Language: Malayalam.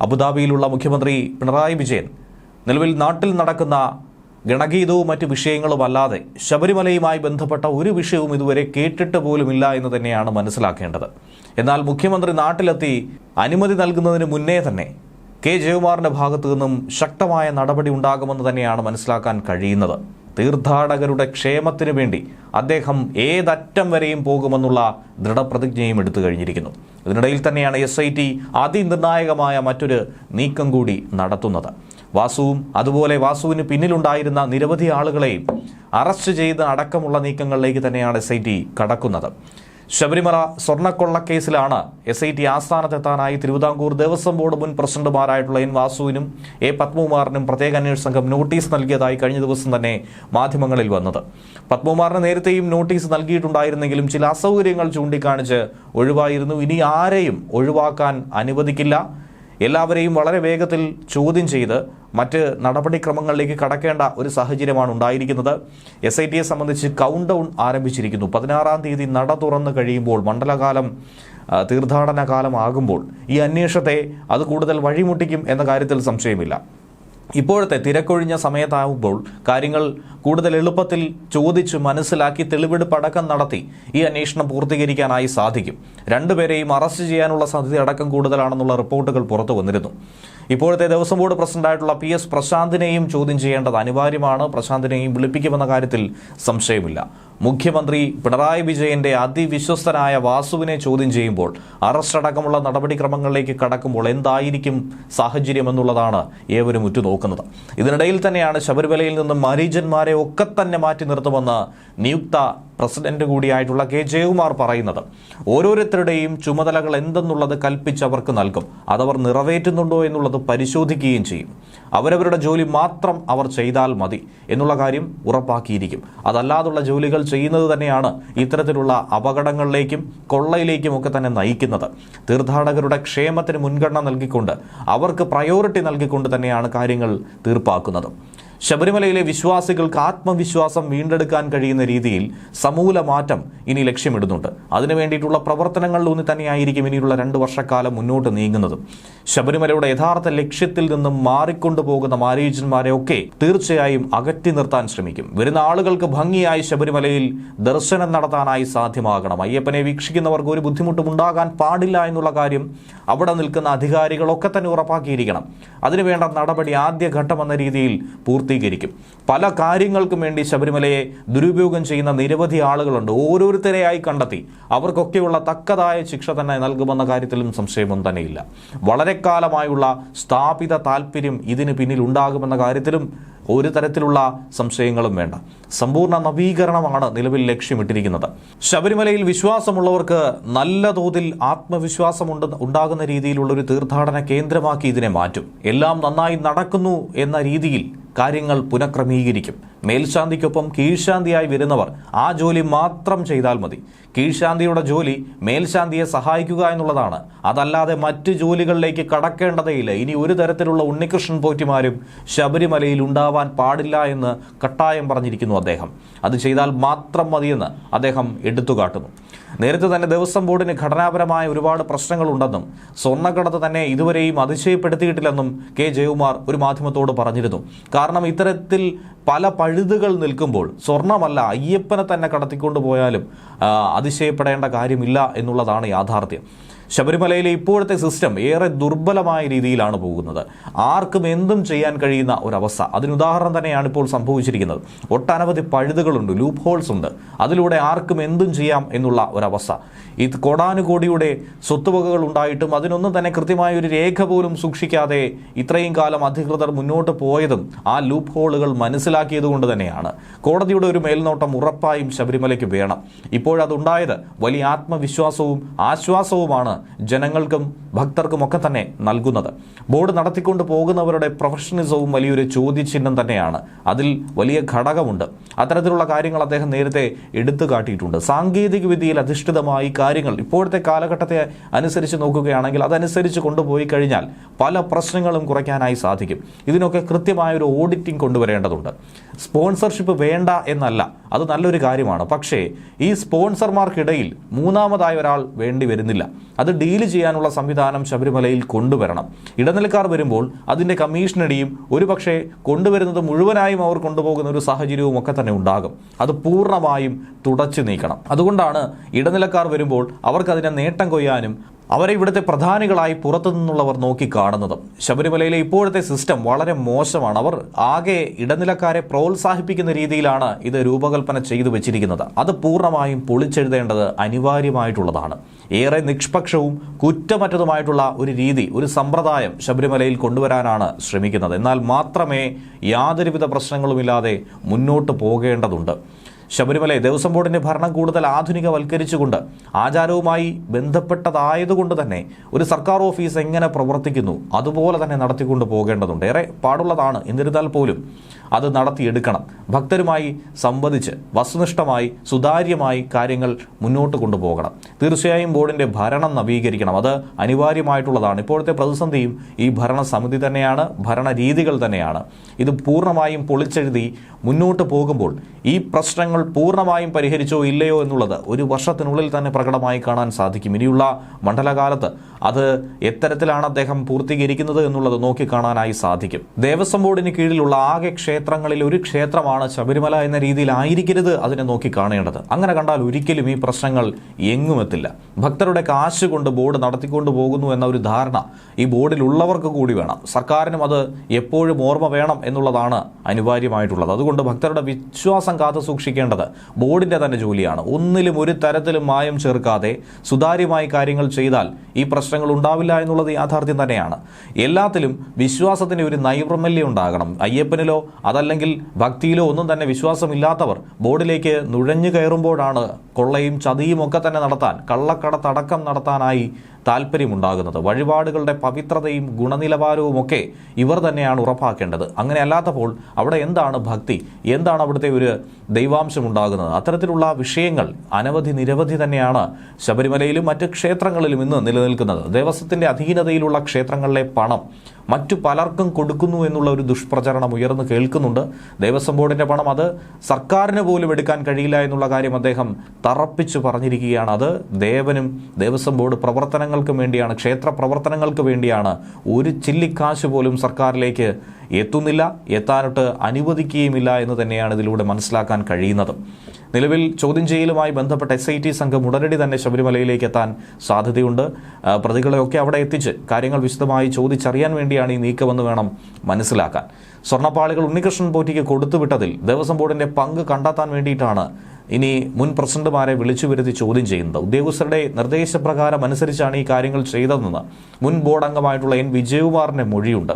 അബുദാബിയിലുള്ള മുഖ്യമന്ത്രി പിണറായി വിജയൻ നിലവിൽ നാട്ടിൽ നടക്കുന്ന ഗണഗീതവും മറ്റ് വിഷയങ്ങളുമല്ലാതെ ശബരിമലയുമായി ബന്ധപ്പെട്ട ഒരു വിഷയവും ഇതുവരെ കേട്ടിട്ട് പോലുമില്ല എന്ന് തന്നെയാണ് മനസ്സിലാക്കേണ്ടത്. എന്നാൽ മുഖ്യമന്ത്രി നാട്ടിലെത്തി അനുമതി നൽകുന്നതിന് മുന്നേ തന്നെ കെ ജയകുമാറിന്റെ ഭാഗത്തു നിന്നും ശക്തമായ നടപടി ഉണ്ടാകുമെന്ന് തന്നെയാണ് മനസ്സിലാക്കാൻ കഴിയുന്നത്. തീർത്ഥാടകരുടെ ക്ഷേമത്തിനു വേണ്ടി അദ്ദേഹം ഏതറ്റം വരെയും പോകുമെന്നുള്ള ദൃഢപ്രതിജ്ഞയും എടുത്തു കഴിഞ്ഞിരിക്കുന്നു. ഇതിനിടയിൽ തന്നെയാണ് SIT അതിനിർണായകമായ മറ്റൊരു നീക്കം കൂടി നടത്തുന്നത്. വാസുവും അതുപോലെ വാസുവിന് പിന്നിലുണ്ടായിരുന്ന നിരവധി ആളുകളെയും അറസ്റ്റ് ചെയ്ത് അടക്കമുള്ള നീക്കങ്ങളിലേക്ക് തന്നെയാണ് SIT കടക്കുന്നത്. ശബരിമല സ്വർണ്ണക്കൊള്ളക്കേസിലാണ് SIT ആസ്ഥാനത്തെത്താനായി തിരുവിതാംകൂർ ദേവസ്വം ബോർഡ് മുൻ പ്രസിഡന്റുമാരായിട്ടുള്ള N വാസുവിനും A പത്മകുമാറിനും പ്രത്യേക അന്വേഷണ സംഘം നോട്ടീസ് നൽകിയതായി കഴിഞ്ഞ ദിവസം തന്നെ മാധ്യമങ്ങളിൽ വന്നത്. പത്മകുമാറിന് നേരത്തെയും നോട്ടീസ് നൽകിയിട്ടുണ്ടായിരുന്നെങ്കിലും ചില അസൗകര്യങ്ങൾ ചൂണ്ടിക്കാണിച്ച് ഒഴിവായിരുന്നു. ഇനി ആരെയും ഒഴിവാക്കാൻ അനുവദിക്കില്ല, എല്ലാവരെയും വളരെ വേഗത്തിൽ ചോദ്യം ചെയ്ത് മറ്റ് നടപടിക്രമങ്ങളിലേക്ക് കടക്കേണ്ട ഒരു സാഹചര്യമാണ് ഉണ്ടായിരിക്കുന്നത്. SITയെ സംബന്ധിച്ച് കൗണ്ട് ഡൗൺ ആരംഭിച്ചിരിക്കുന്നു. 16-ാം തീയതി നട തുറന്നു കഴിയുമ്പോൾ, മണ്ഡലകാലം തീർത്ഥാടന കാലമാകുമ്പോൾ ഈ അന്വേഷണത്തെ അത് കൂടുതൽ വഴിമുട്ടിക്കും എന്ന കാര്യത്തിൽ സംശയമില്ല. ഇപ്പോഴത്തെ തിരക്കൊഴിഞ്ഞ സമയത്താവുമ്പോൾ കാര്യങ്ങൾ കൂടുതൽ എളുപ്പത്തിൽ ചോദിച്ച് മനസ്സിലാക്കി തെളിവെടുപ്പടക്കം നടത്തി ഈ അന്വേഷണം പൂർത്തീകരിക്കാനായി സാധിക്കും. രണ്ടുപേരെയും അറസ്റ്റ് ചെയ്യാനുള്ള സാധ്യത അടക്കം കൂടുതലാണെന്നുള്ള റിപ്പോർട്ടുകൾ പുറത്തു വന്നിരുന്നു. ഇപ്പോഴത്തെ ദേവസ്വം ബോർഡ് പ്രസിഡന്റായിട്ടുള്ള PS പ്രശാന്തിനെയും ചോദ്യം ചെയ്യേണ്ടത് അനിവാര്യമാണ്. പ്രശാന്തിനെയും വിളിപ്പിക്കുമെന്ന കാര്യത്തിൽ സംശയമില്ല. മുഖ്യമന്ത്രി പിണറായി വിജയന്റെ അതിവിശ്വസ്തനായ വാസുവിനെ ചോദ്യം ചെയ്യുമ്പോൾ, അറസ്റ്റ് അടക്കമുള്ള നടപടിക്രമങ്ങളിലേക്ക് കടക്കുമ്പോൾ എന്തായിരിക്കും സാഹചര്യം എന്നുള്ളതാണ് ഏവരും ഉറ്റുനോക്കുന്നത്. ഇതിനിടയിൽ തന്നെയാണ് ശബരിമലയിൽ നിന്നും മാരീജന്മാരെ ഒക്കെ തന്നെ മാറ്റി നിർത്തുമെന്ന് നിയുക്ത പ്രസിഡന്റ് കൂടിയായിട്ടുള്ള K ജയകുമാർ പറയുന്നത്. ഓരോരുത്തരുടെയും ചുമതലകൾ എന്തെന്നുള്ളത് കൽപ്പിച്ചവർക്ക് നൽകും. അതവർ നിറവേറ്റുന്നുണ്ടോ എന്നുള്ളത് പരിശോധിക്കുകയും ചെയ്യും. അവരവരുടെ ജോലി മാത്രം അവർ ചെയ്താൽ മതി എന്നുള്ള കാര്യം ഉറപ്പാക്കിയിരിക്കും. അതല്ലാതുള്ള ജോലികൾ ചെയ്യുന്നത് തന്നെയാണ് ഇത്തരത്തിലുള്ള അപകടങ്ങളിലേക്കും കൊള്ളയിലേക്കും ഒക്കെ തന്നെ നയിക്കുന്നത്. തീർത്ഥാടകരുടെ ക്ഷേമത്തിന് മുൻഗണന നൽകിക്കൊണ്ട്, അവർക്ക് പ്രയോറിറ്റി നൽകിക്കൊണ്ട് തന്നെയാണ് കാര്യങ്ങൾ തീർപ്പാക്കുന്നത്. ശബരിമലയിലെ വിശ്വാസികൾക്ക് ആത്മവിശ്വാസം വീണ്ടെടുക്കാൻ കഴിയുന്ന രീതിയിൽ സമൂല മാറ്റം ഇനി ലക്ഷ്യമിടുന്നുണ്ട്. അതിനു വേണ്ടിയിട്ടുള്ള പ്രവർത്തനങ്ങളിലൂന്നി തന്നെയായിരിക്കും ഇനിയുള്ള 2 വർഷക്കാലം മുന്നോട്ട് നീങ്ങുന്നത്. ശബരിമലയുടെ യഥാർത്ഥ ലക്ഷ്യത്തിൽ നിന്നും മാറിക്കൊണ്ടുപോകുന്ന മാരീജന്മാരെ ഒക്കെ തീർച്ചയായും അകറ്റി നിർത്താൻ ശ്രമിക്കും. വരുന്ന ആളുകൾക്ക് ഭംഗിയായി ശബരിമലയിൽ ദർശനം നടത്താനായി സാധ്യമാകണം. അയ്യപ്പനെ വീക്ഷിക്കുന്നവർക്ക് ഒരു ബുദ്ധിമുട്ടും ഉണ്ടാകാൻ പാടില്ല എന്നുള്ള കാര്യം അവിടെ നിൽക്കുന്ന അധികാരികളൊക്കെ തന്നെ ഉറപ്പാക്കിയിരിക്കണം. അതിനുവേണ്ട നടപടി ആദ്യഘട്ടം എന്ന രീതിയിൽ പൂർത്തീകരിക്കും. പല കാര്യങ്ങൾക്കും വേണ്ടി ശബരിമലയെ ദുരുപയോഗം ചെയ്യുന്ന നിരവധി ആളുകളുണ്ട്. ഓരോരുത്തരെയായി കണ്ടെത്തി അവർക്കൊക്കെയുള്ള തക്കതായ ശിക്ഷ തന്നെ നൽകുമെന്ന കാര്യത്തിലും സംശയമൊന്നും തന്നെയില്ല. വളരെ കാലമായുള്ള സ്ഥാപിത താല്പര്യം ഇതിന് പിന്നിൽ ഉണ്ടാകുമെന്ന കാര്യത്തിലും ഒരു തരത്തിലുള്ള സംശയങ്ങളും വേണ്ട. സമ്പൂർണ്ണ നവീകരണമാണ് നിലവിൽ ലക്ഷ്യമിട്ടിരിക്കുന്നത്. ശബരിമലയിൽ വിശ്വാസമുള്ളവർക്ക് നല്ല തോതിൽ ആത്മവിശ്വാസം ഉണ്ടാകുന്ന രീതിയിലുള്ള ഒരു തീർത്ഥാടന കേന്ദ്രമാക്കി ഇതിനെ മാറ്റും. എല്ലാം നന്നായി നടക്കുന്നു എന്ന രീതിയിൽ കാര്യങ്ങൾ പുനഃക്രമീകരിക്കും. മേൽശാന്തിക്കൊപ്പം കീഴ്ശാന്തിയായി വരുന്നവർ ആ ജോലി മാത്രം ചെയ്താൽ മതി. കീഴ്ശാന്തിയുടെ ജോലി മേൽശാന്തിയെ സഹായിക്കുക എന്നുള്ളതാണ്. അതല്ലാതെ മറ്റ് ജോലികളിലേക്ക് കടക്കേണ്ടതേയില്ല. ഇനി ഒരു തരത്തിലുള്ള ഉണ്ണികൃഷ്ണൻ പോറ്റിമാരും ശബരിമലയിൽ ഉണ്ടാവാൻ പാടില്ല എന്ന് കട്ടായം പറഞ്ഞിരിക്കുന്നു അദ്ദേഹം. അത് ചെയ്താൽ മാത്രം മതിയെന്ന് അദ്ദേഹം എടുത്തുകാട്ടുന്നു. നേരത്തെ തന്നെ ദേവസ്വം ബോർഡിന് ഘടനാപരമായ ഒരുപാട് പ്രശ്നങ്ങളുണ്ടെന്നും സ്വർണ്ണക്കടത്ത് തന്നെ ഇതുവരെയും അതിശയപ്പെടുത്തിയിട്ടില്ലെന്നും K ജയകുമാർ ഒരു മാധ്യമത്തോട് പറഞ്ഞിരുന്നു. കാരണം ഇത്തരത്തിൽ പല പഴുതുകൾ നിൽക്കുമ്പോൾ സ്വർണ്ണമല്ല അയ്യപ്പനെ തന്നെ കടത്തിക്കൊണ്ടുപോയാലും അതിശയപ്പെടേണ്ട കാര്യമില്ല എന്നുള്ളതാണ് യാഥാർത്ഥ്യം. ശബരിമലയിലെ ഇപ്പോഴത്തെ സിസ്റ്റം ഏറെ ദുർബലമായ രീതിയിലാണ് പോകുന്നത്. ആർക്കും എന്തും ചെയ്യാൻ കഴിയുന്ന ഒരവസ്ഥ. അതിനുദാഹരണം തന്നെയാണ് ഇപ്പോൾ സംഭവിച്ചിരിക്കുന്നത്. ഒട്ടനവധി പഴുതുകളുണ്ട്, ലൂപ്പ് ഹോൾസ് ഉണ്ട്. അതിലൂടെ ആർക്കും എന്തും ചെയ്യാം എന്നുള്ള ഒരവസ്ഥ. ഇത് കോടാനുകോടിയുടെ സ്വത്തുവകകൾ ഉണ്ടായിട്ടും അതിനൊന്നും തന്നെ കൃത്യമായ ഒരു രേഖ പോലും സൂക്ഷിക്കാതെ ഇത്രയും കാലം അധികൃതർ മുന്നോട്ട് പോയതും ആ ലൂപ്പ് ഹോളുകൾ മനസ്സിലാക്കിയത് കൊണ്ട് തന്നെയാണ്. കോടതിയുടെ ഒരു മേൽനോട്ടം ഉറപ്പായും ശബരിമലയ്ക്ക് വേണം. ഇപ്പോഴതുണ്ടായത് വലിയ ആത്മവിശ്വാസവും ആശ്വാസവുമാണ് ജനങ്ങൾക്കും ഭക്തർക്കുമൊക്കെ തന്നെ നൽകുന്നത്. ബോർഡ് നടത്തിക്കൊണ്ട് പോകുന്നവരുടെ പ്രൊഫഷണലിസവും വലിയൊരു ചോദ്യചിഹ്നം തന്നെയാണ്. അതിൽ വലിയ ഘടകമുണ്ട്. അത്തരത്തിലുള്ള കാര്യങ്ങൾ അദ്ദേഹം നേരത്തെ എടുത്തു കാട്ടിയിട്ടുണ്ട്. സാങ്കേതിക വിദ്യയിൽ അധിഷ്ഠിതമായി കാര്യങ്ങൾ ഇപ്പോഴത്തെ കാലഘട്ടത്തെ അനുസരിച്ച് നോക്കുകയാണെങ്കിൽ അതനുസരിച്ച് കൊണ്ടുപോയി കഴിഞ്ഞാൽ പല പ്രശ്നങ്ങളും കുറയ്ക്കാനായി സാധിക്കും. ഇതിനൊക്കെ കൃത്യമായൊരു ഓഡിറ്റിംഗ് കൊണ്ടുവരേണ്ടതുണ്ട്. സ്പോൺസർഷിപ്പ് വേണ്ട എന്നല്ല, അത് നല്ലൊരു കാര്യമാണ്. പക്ഷേ ഈ സ്പോൺസർമാർക്കിടയിൽ മൂന്നാമതായ ഒരാൾ വേണ്ടി വരുന്നില്ല. അത് ഡീല് ചെയ്യാനുള്ള സംവിധാനം ശബരിമലയിൽ കൊണ്ടുവരണം. ഇടനിലക്കാർ വരുമ്പോൾ അതിൻ്റെ കമ്മീഷനടിയും ഒരുപക്ഷെ കൊണ്ടുവരുന്നത് മുഴുവനായും അവർ കൊണ്ടുപോകുന്ന ഒരു സാഹചര്യവും ഒക്കെ തന്നെ ഉണ്ടാകും. അത് പൂർണ്ണമായും തുടച്ചു നീക്കണം. അതുകൊണ്ടാണ് ഇടനിലക്കാർ വരുമ്പോൾ അവർക്കതിനെ നേട്ടം കൊയ്യാനും അവരെ ഇവിടുത്തെ പ്രധാനികളായി പുറത്തു നിന്നുള്ളവർ നോക്കിക്കാണുന്നതും. ശബരിമലയിലെ ഇപ്പോഴത്തെ സിസ്റ്റം വളരെ മോശമാണ്. അവർ ആകെ ഇടനിലക്കാരെ പ്രോത്സാഹിപ്പിക്കുന്ന രീതിയിലാണ് ഇത് രൂപകൽപ്പന ചെയ്തു വെച്ചിരിക്കുന്നത്. അത് പൂർണ്ണമായും പൊളിച്ചെഴുതേണ്ടത് അനിവാര്യമായിട്ടുള്ളതാണ്. ഏറെ നിഷ്പക്ഷവും കുറ്റമറ്റതുമായിട്ടുള്ള ഒരു രീതി, ഒരു സമ്പ്രദായം ശബരിമലയിൽ കൊണ്ടുവരാനാണ് ശ്രമിക്കുന്നത്. എന്നാൽ മാത്രമേ യാതൊരുവിധ പ്രശ്നങ്ങളുമില്ലാതെ മുന്നോട്ട് പോകേണ്ടതുണ്ട്. ശബരിമല ദേവസ്വം ബോർഡിന്റെ ഭരണം കൂടുതൽ ആധുനികവൽക്കരിച്ചുകൊണ്ട് ആചാരവുമായി ബന്ധപ്പെട്ടതായതുകൊണ്ട് തന്നെ ഒരു സർക്കാർ ഓഫീസ് എങ്ങനെ പ്രവർത്തിക്കുന്നു അതുപോലെ തന്നെ നടത്തിക്കൊണ്ട് പോകേണ്ടതുണ്ട്. ഏറെ പാടുള്ളതാണ്. എന്നിരുന്നാൽ പോലും അത് നടത്തിയെടുക്കണം. ഭക്തരുമായി സംവദിച്ച് വസ്തുനിഷ്ഠമായി സുതാര്യമായി കാര്യങ്ങൾ മുന്നോട്ട് കൊണ്ടുപോകണം. തീർച്ചയായും ബോർഡിന്റെ ഭരണം നവീകരിക്കണം. അത് അനിവാര്യമായിട്ടുള്ളതാണ്. ഇപ്പോഴത്തെ പ്രതിസന്ധിയും ഈ ഭരണസമിതി തന്നെയാണ്, ഭരണരീതികൾ തന്നെയാണ്. ഇത് പൂർണ്ണമായും പൊളിച്ചെഴുതി മുന്നോട്ട് പോകുമ്പോൾ ഈ പ്രശ്നങ്ങൾ പൂർണ്ണമായും പരിഹരിച്ചോ ഇല്ലയോ എന്നുള്ളത് ഒരു വർഷത്തിനുള്ളിൽ തന്നെ പ്രകടമായി കാണാൻ സാധിക്കും. ഇനിയുള്ള മണ്ഡലകാലത്ത് അത് എത്തരത്തിലാണ് അദ്ദേഹം പൂർത്തീകരിക്കുന്നത് എന്നുള്ളത് നോക്കിക്കാണാനായി സാധിക്കും. ദേവസ്വം ബോർഡിന് കീഴിലുള്ള ആകെ ക്ഷേത്രങ്ങളിൽ ഒരു ക്ഷേത്രമാണ് ശബരിമല എന്ന രീതിയിലായിരിക്കരുത് അതിനെ നോക്കിക്കാണേണ്ടത്. അങ്ങനെ കണ്ടാൽ ഒരിക്കലും ഈ പ്രശ്നങ്ങൾ എങ്ങുമെത്തില്ല. ഭക്തരുടെ കാശ് കൊണ്ട് ബോർഡ് നടത്തിക്കൊണ്ടു പോകുന്നു എന്ന ഒരു ധാരണ ഈ ബോർഡിലുള്ളവർക്ക് കൂടി വേണം. സർക്കാരിനും അത് എപ്പോഴും ഓർമ്മ വേണം എന്നുള്ളതാണ് അനിവാര്യമായിട്ടുള്ളത്. അതുകൊണ്ട് ഭക്തരുടെ വിശ്വാസം കാത്തു സൂക്ഷിക്കേണ്ടത് ബോർഡിന്റെ തന്നെ ജോലിയാണ്. ഒന്നിലും ഒരു തരത്തിലും മായം ചേർക്കാതെ സുതാര്യമായി കാര്യങ്ങൾ ചെയ്താൽ ഈ പ്രശ്നങ്ങൾ ഉണ്ടാവില്ല എന്നുള്ളത് യാഥാർത്ഥ്യം തന്നെയാണ്. എല്ലാത്തിലും വിശ്വാസത്തിന് ഒരു നൈർമല്യം ഉണ്ടാകണം. അയ്യപ്പനിലോ അതല്ലെങ്കിൽ ഭക്തിയിലോ ഒന്നും തന്നെ വിശ്വാസമില്ലാത്തവർ ബോർഡിലേക്ക് നുഴഞ്ഞു കയറുമ്പോഴാണ് കൊള്ളയും ചതിയും ഒക്കെ തന്നെ നടത്താൻ, കള്ളക്കടത്തടക്കം നടത്താനായി താല്പര്യമുണ്ടാകുന്നത്. വഴിപാടുകളുടെ പവിത്രതയും ഗുണനിലവാരവും ഒക്കെ ഇവർ തന്നെയാണ് ഉറപ്പാക്കേണ്ടത്. അങ്ങനെ അല്ലാത്തപ്പോൾ അവിടെ എന്താണ് ഭക്തി, എന്താണ് അവിടുത്തെ ഒരു ദൈവാംശം ഉണ്ടാകുന്നത്? അത്തരത്തിലുള്ള വിഷയങ്ങൾ നിരവധി തന്നെയാണ് ശബരിമലയിലും മറ്റ് ക്ഷേത്രങ്ങളിലും ഇന്ന് നിലനിൽക്കുന്നത്. ദേവസ്വത്തിന്റെ അധീനതയിലുള്ള ക്ഷേത്രങ്ങളിലെ പണം മറ്റു പലർക്കും കൊടുക്കുന്നു എന്നുള്ള ഒരു ദുഷ്പ്രചരണം ഉയർന്നു കേൾക്കുന്നുണ്ട്. ദേവസ്വം ബോർഡിന്റെ പണം അത് സർക്കാരിന് പോലും എടുക്കാൻ കഴിയില്ല എന്നുള്ള കാര്യം അദ്ദേഹം തറപ്പിച്ചു പറഞ്ഞിരിക്കുകയാണ്. അത് ദേവനും ദേവസ്വം ബോർഡ് പ്രവർത്തനങ്ങൾക്കും വേണ്ടിയാണ്, ക്ഷേത്ര പ്രവർത്തനങ്ങൾക്ക് വേണ്ടിയാണ്. ഒരു ചില്ലിക്കാശ് പോലും സർക്കാരിലേക്ക് എത്തുന്നില്ല, എത്താനൊട്ട് അനുവദിക്കുകയുമില്ല എന്ന് തന്നെയാണ് ഇതിലൂടെ മനസ്സിലാക്കാൻ കഴിയുന്നത്. നിലവിൽ ചോദ്യം ചെയ്യലുമായി ബന്ധപ്പെട്ട SIT സംഘം ഉടനടി തന്നെ ശബരിമലയിലേക്ക് എത്താൻ സാധ്യതയുണ്ട്. പ്രതികളെയൊക്കെ അവിടെ എത്തിച്ച് കാര്യങ്ങൾ വിശദമായി ചോദിച്ചറിയാൻ വേണ്ടിയാണ് ഈ നീക്കമെന്ന് വേണം മനസ്സിലാക്കാൻ. സ്വർണ്ണപ്പാളികൾ ഉണ്ണികൃഷ്ണൻ പോറ്റിക്ക് കൊടുത്തുവിട്ടതിൽ ദേവസ്വം ബോർഡിന്റെ പങ്ക് കണ്ടെത്താൻ വേണ്ടിയിട്ടാണ് ഇനി മുൻ പ്രസിഡന്റുമാരെ വിളിച്ചു വരുത്തി ചോദ്യം ചെയ്യുന്നത്. ഉദ്യോഗസ്ഥരുടെ നിർദ്ദേശപ്രകാരം അനുസരിച്ചാണ് ഈ കാര്യങ്ങൾ ചെയ്തതെന്ന് മുൻ ബോർഡ് അംഗമായിട്ടുള്ള N. വിജയകുമാറിന്റെ മൊഴിയുണ്ട്.